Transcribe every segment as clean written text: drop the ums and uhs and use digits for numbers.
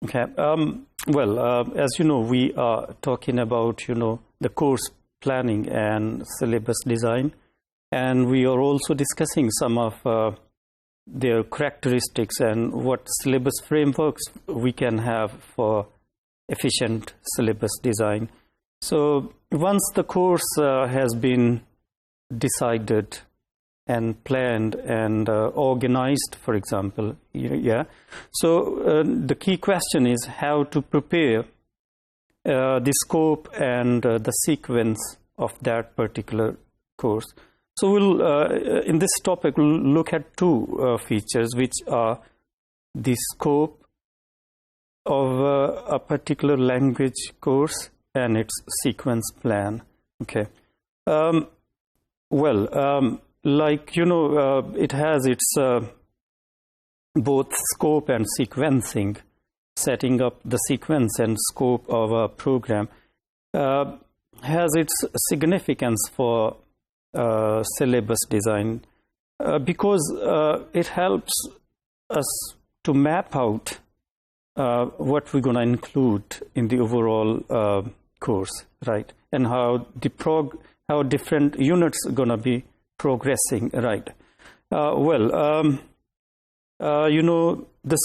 Okay. As you know, we are talking about, the course planning and syllabus design, and we are also discussing some of their characteristics and what syllabus frameworks we can have for efficient syllabus design. So once the course has been decided and planned and organized, for example, so the key question is how to prepare the scope and the sequence of that particular course. So we'll in this topic we'll look at two features, which are the scope of a particular language course and its sequence plan. Okay. It has its both scope and sequencing. Setting up the sequence and scope of a program has its significance for syllabus design because it helps us to map out what we're going to include in the overall course, right? And how different units are going to be progressing, right? The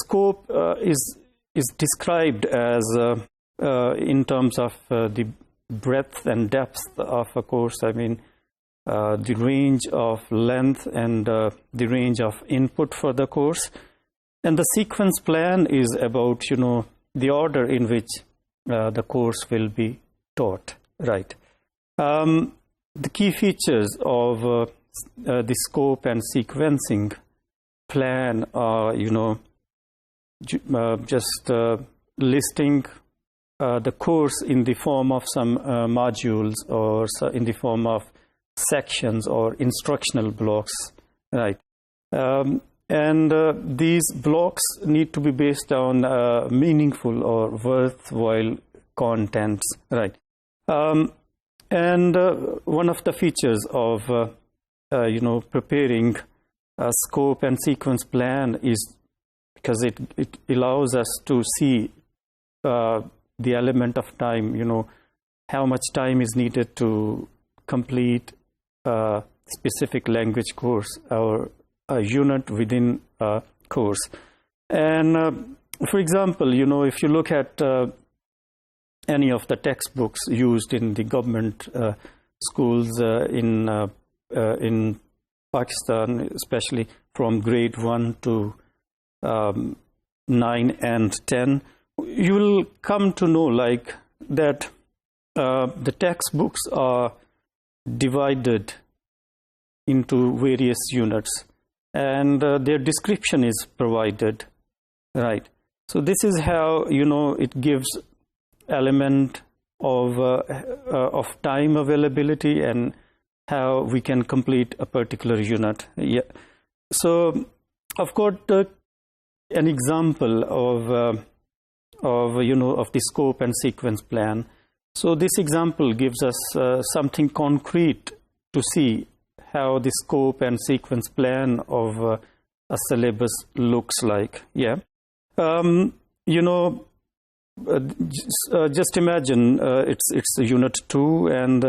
scope is described as in terms of the breadth and depth of a course. I mean, the range of length and the range of input for the course. And the sequence plan is about, the order in which the course will be taught, right? The key features of the scope and sequencing plan are, just listing the course in the form of some modules or in the form of sections or instructional blocks, right? These blocks need to be based on meaningful or worthwhile contents, right? One of the features of preparing a scope and sequence plan is because it allows us to see the element of time, how much time is needed to complete a specific language course or a unit within a course. And for example, if you look at any of the textbooks used in the government schools in Pakistan, especially from grade 1 to 9 and 10, you will come to know that the textbooks are divided into various units and their description is provided, right? So this is how, it gives element of time availability and how we can complete a particular unit. Yeah. So I've got an example of the scope and sequence plan. So this example gives us something concrete to see how the scope and sequence plan of a syllabus looks like. Yeah. Just imagine it's unit 2 and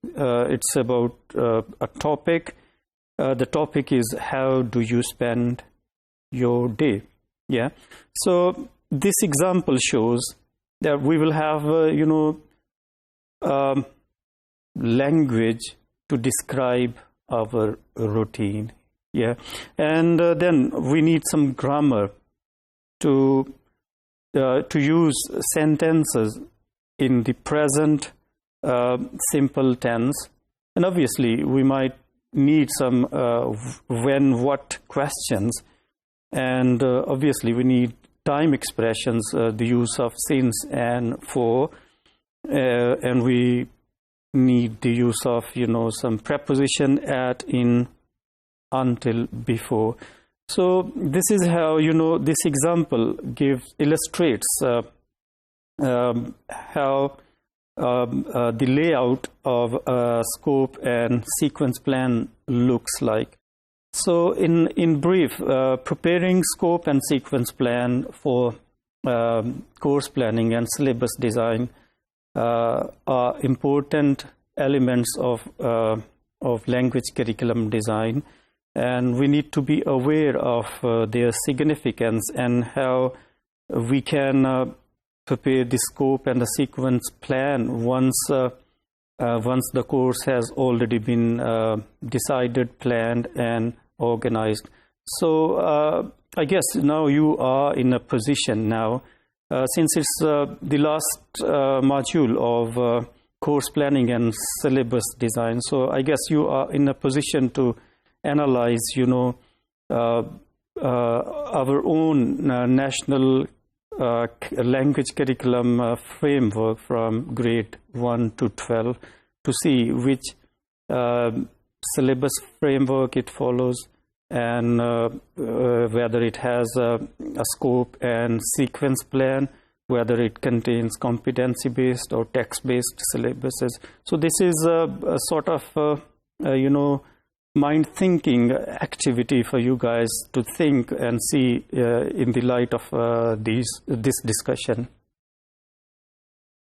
it's about a topic. The topic is how do you spend your day? Yeah. So this example shows that we will have language to describe our routine. Yeah. And then we need some grammar to use sentences in the present simple tense, and obviously we might need some when what questions, and obviously we need time expressions, the use of since and for, and we need the use of some preposition at, in, until, before. So this is how this example illustrates how the layout of a scope and sequence plan looks like. So in brief, preparing scope and sequence plan for course planning and syllabus design are important elements of language curriculum design, and we need to be aware of their significance and how we can prepare the scope and the sequence plan once the course has already been decided, planned, and organized. So I guess now you are in a position now, since it's the last module of course planning and syllabus design. So I guess you are in a position to analyze, our own national language curriculum framework from grade 1 to 12 to see which syllabus framework it follows, and whether it has a scope and sequence plan, whether it contains competency-based or text-based syllabuses. So this is a sort of, mind-thinking activity for you guys to think and see in the light of this discussion.